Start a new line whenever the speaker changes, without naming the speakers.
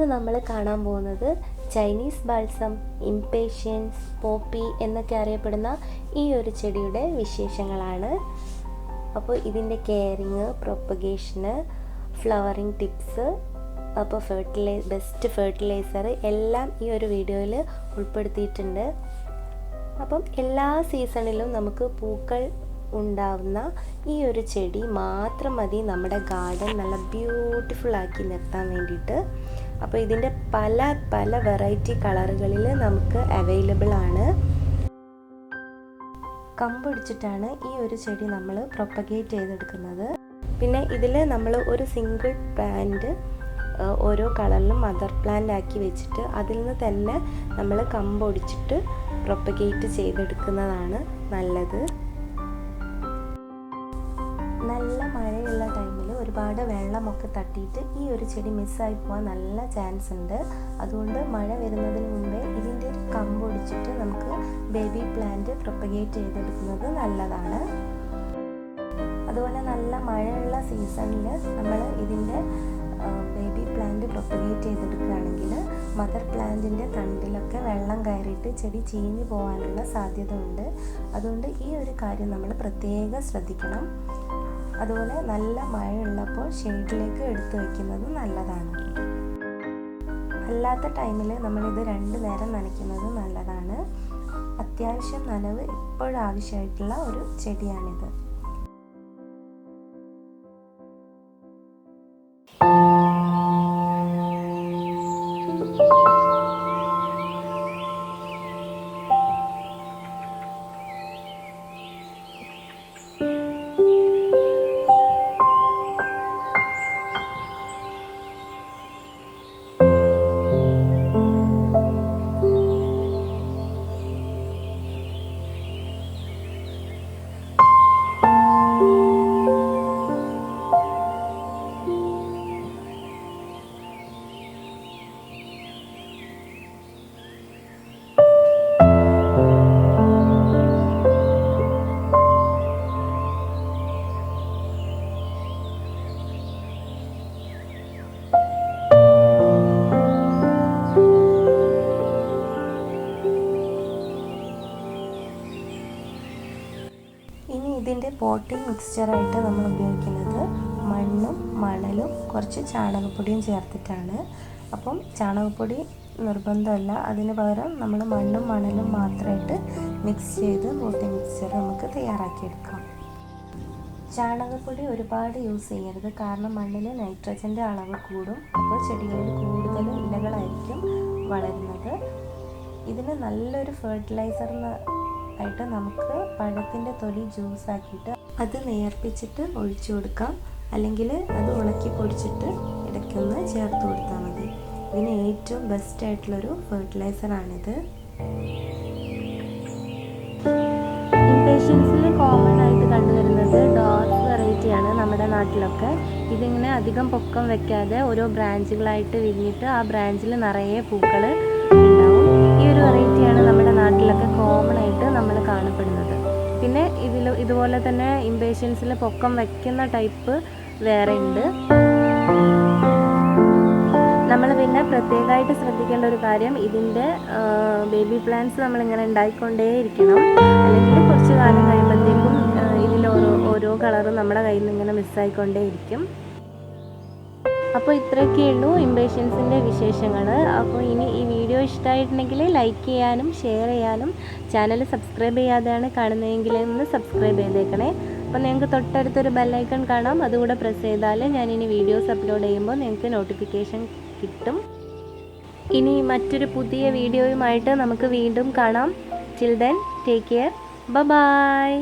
ഇന്ന് നമ്മൾ കാണാൻ പോകുന്നത് ചൈനീസ് ബാൾസം, ഇംപേഷ്യൻസ്, പോപ്പി എന്നൊക്കെ അറിയപ്പെടുന്ന ഈ ഒരു ചെടിയുടെ വിശേഷങ്ങളാണ്. അപ്പോൾ ഇതിൻ്റെ കെയറിങ്, പ്രൊപ്പഗേഷന്, ഫ്ലവറിങ് ടിപ്സ്, അപ്പോൾ ബെസ്റ്റ് ഫെർട്ടിലൈസർ എല്ലാം ഈ ഒരു വീഡിയോയിൽ ഉൾപ്പെടുത്തിയിട്ടുണ്ട്. അപ്പം എല്ലാ സീസണിലും നമുക്ക് പൂക്കൾ ഉണ്ടാവുന്ന ഈ ഒരു ചെടി മാത്രം മതി നമ്മുടെ ഗാർഡൻ നല്ല ബ്യൂട്ടിഫുൾ ആക്കി നിർത്താൻ വേണ്ടിയിട്ട്. അപ്പോൾ ഇതിൻ്റെ പല പല വെറൈറ്റി കളറുകളിൽ നമുക്ക് അവൈലബിൾ ആണ്. കമ്പൊടിച്ചിട്ടാണ് ഈ ഒരു ചെടി നമ്മൾ പ്രൊപ്പഗേറ്റ് ചെയ്തെടുക്കുന്നത്. പിന്നെ ഇതിൽ നമ്മൾ ഒരു സിംഗിൾ പ്ലാന്റ് ഓരോ കളറിലും മദർ പ്ലാന്റ് ആക്കി വെച്ചിട്ട് അതിൽ നിന്ന് തന്നെ നമ്മൾ കമ്പൊടിച്ചിട്ട് പ്രൊപ്പഗേറ്റ് ചെയ്തെടുക്കുന്നതാണ് നല്ലത്. നല്ല മഴയുള്ള ടൈമിൽ ഒരുപാട് വെള്ളമൊക്കെ തട്ടിയിട്ട് ഈ ഒരു ചെടി മിസ്സായി പോകാൻ നല്ല ചാൻസ് ഉണ്ട്. അതുകൊണ്ട് മഴ വരുന്നതിന് മുമ്പേ ഇതിൻ്റെ ഒരു കമ്പൊടിച്ചിട്ട് നമുക്ക് ബേബി പ്ലാന്റ് പ്രൊപ്പഗേറ്റ് ചെയ്തെടുക്കുന്നത് നല്ലതാണ്. അതുപോലെ നല്ല മഴയുള്ള സീസണിൽ നമ്മൾ ഇതിൻ്റെ ബേബി പ്ലാന്റ് പ്രൊപ്പഗേറ്റ് ചെയ്തെടുക്കുകയാണെങ്കിൽ മദർ പ്ലാന്റിൻ്റെ തണ്ടിലൊക്കെ വെള്ളം കയറിയിട്ട് ചെടി ചീഞ്ഞു പോകാനുള്ള സാധ്യത ഉണ്ട്. അതുകൊണ്ട് ഈ ഒരു കാര്യം നമ്മൾ പ്രത്യേകം ശ്രദ്ധിക്കണം. അതുപോലെ നല്ല മഴയുള്ളപ്പോൾ ഷെയ്ഡിലേക്ക് എടുത്തു വയ്ക്കുന്നത് നല്ലതാണ്. അല്ലാത്ത ടൈമിൽ നമ്മളിത് 2 നേരം നനയ്ക്കുന്നത് നല്ലതാണ്. അത്യാവശ്യം നനവ് ഇപ്പോഴും ആവശ്യമായിട്ടുള്ള ഒരു ചെടിയാണിത്. ഇനി ഇതിൻ്റെ പോട്ടിംഗ് മിക്സ്ചറായിട്ട് നമ്മൾ ഉപയോഗിക്കുന്നത് മണ്ണും മണലും കുറച്ച് ചാണകപ്പൊടിയും ചേർത്തിട്ടാണ്. അപ്പം ചാണകപ്പൊടി നിർബന്ധമല്ല, അതിന് പകരം നമ്മൾ മണ്ണും മണലും മാത്രമായിട്ട് മിക്സ് ചെയ്ത് പോട്ടിംഗ് മിക്സ്ചർ നമുക്ക് തയ്യാറാക്കിയെടുക്കാം. ചാണകപ്പൊടി ഒരുപാട് യൂസ് ചെയ്യരുത്, കാരണം മണ്ണിൽ നൈട്രജൻ്റെ അളവ് കൂടും. അപ്പോൾ ചെടികളിൽ കൂടുതൽ ഇലകളായിരിക്കും വളരുന്നത്. ഇതിന് നല്ലൊരു ഫെർട്ടിലൈസർ ആയിട്ട് നമുക്ക് പഴത്തിൻ്റെ തൊലി ജ്യൂസാക്കിയിട്ട് അത് നേർപ്പിച്ചിട്ട് ഒഴിച്ചു കൊടുക്കാം. അല്ലെങ്കിൽ അത് ഉണക്കി പൊടിച്ചിട്ട് ഇടയ്ക്കൊന്ന് ചേർത്ത് കൊടുത്താൽ മതി. ഇതിന് ഏറ്റവും ബെസ്റ്റ് ആയിട്ടുള്ളൊരു ഫെർട്ടിലൈസറാണിത്. ഇംപേഷ്യൻസിൽ കോമൺ ആയിട്ട് കണ്ടുവരുന്നത് ഡോർഫ് വെറൈറ്റിയാണ് നമ്മുടെ നാട്ടിലൊക്കെ. ഇതിങ്ങനെ അധികം പൊക്കം വെക്കാതെ ഓരോ ബ്രാഞ്ചുകളായിട്ട് വിരിഞ്ഞിട്ട് ആ ബ്രാഞ്ചിൽ നിറയെ പൂക്കൾ ഉണ്ടാവും. ഈ ഒരു വെറൈറ്റിയാണ് നമ്മുടെ നാട്ടിലൊക്കെ കോമൺ ആയിട്ട് നമ്മൾ കാണപ്പെടുന്നത്. പിന്നെ ഇതുപോലെ തന്നെ ഇംപേഷ്യൻസിൽ പൊക്കം വയ്ക്കുന്ന ടൈപ്പ് വേറെ ഉണ്ട്. നമ്മൾ പിന്നെ പ്രത്യേകമായിട്ട് ശ്രദ്ധിക്കേണ്ട ഒരു കാര്യം, ഇതിൻ്റെ ബേബി പ്ലാന്റ്സ് നമ്മളിങ്ങനെ ഉണ്ടായിക്കൊണ്ടേയിരിക്കണം. അല്ലെങ്കിൽ കുറച്ച് കാലം കഴിയുമ്പോഴത്തേക്കും ഇതിൽ ഓരോ കളറും നമ്മുടെ കയ്യിൽ നിന്ന് ഇങ്ങനെ മിസ്സായിക്കൊണ്ടേയിരിക്കും. അപ്പോൾ ഇത്രയൊക്കെ ഉള്ളൂ ഇംപേഷ്യൻസിൻ്റെ വിശേഷങ്ങൾ. അപ്പോൾ ഇനി ഈ വീഡിയോ ഇഷ്ടമായിട്ടുണ്ടെങ്കിൽ ലൈക്ക് ചെയ്യാനും ഷെയർ ചെയ്യാനും, ചാനൽ സബ്സ്ക്രൈബ് ചെയ്യാതെയാണ് കാണുന്നതെങ്കിൽ ഒന്ന് സബ്സ്ക്രൈബ് ചെയ്തേക്കണേ. അപ്പോൾ നിങ്ങൾക്ക് തൊട്ടടുത്തൊരു ബെല്ലൈക്കൺ കാണാം, അതുകൂടെ പ്രസ് ചെയ്താൽ ഞാനിനി വീഡിയോസ് അപ്ലോഡ് ചെയ്യുമ്പോൾ നിങ്ങൾക്ക് നോട്ടിഫിക്കേഷൻ കിട്ടും. ഇനി മറ്റൊരു പുതിയ വീഡിയോയുമായിട്ട് നമുക്ക് വീണ്ടും കാണാം. Till then take care, by.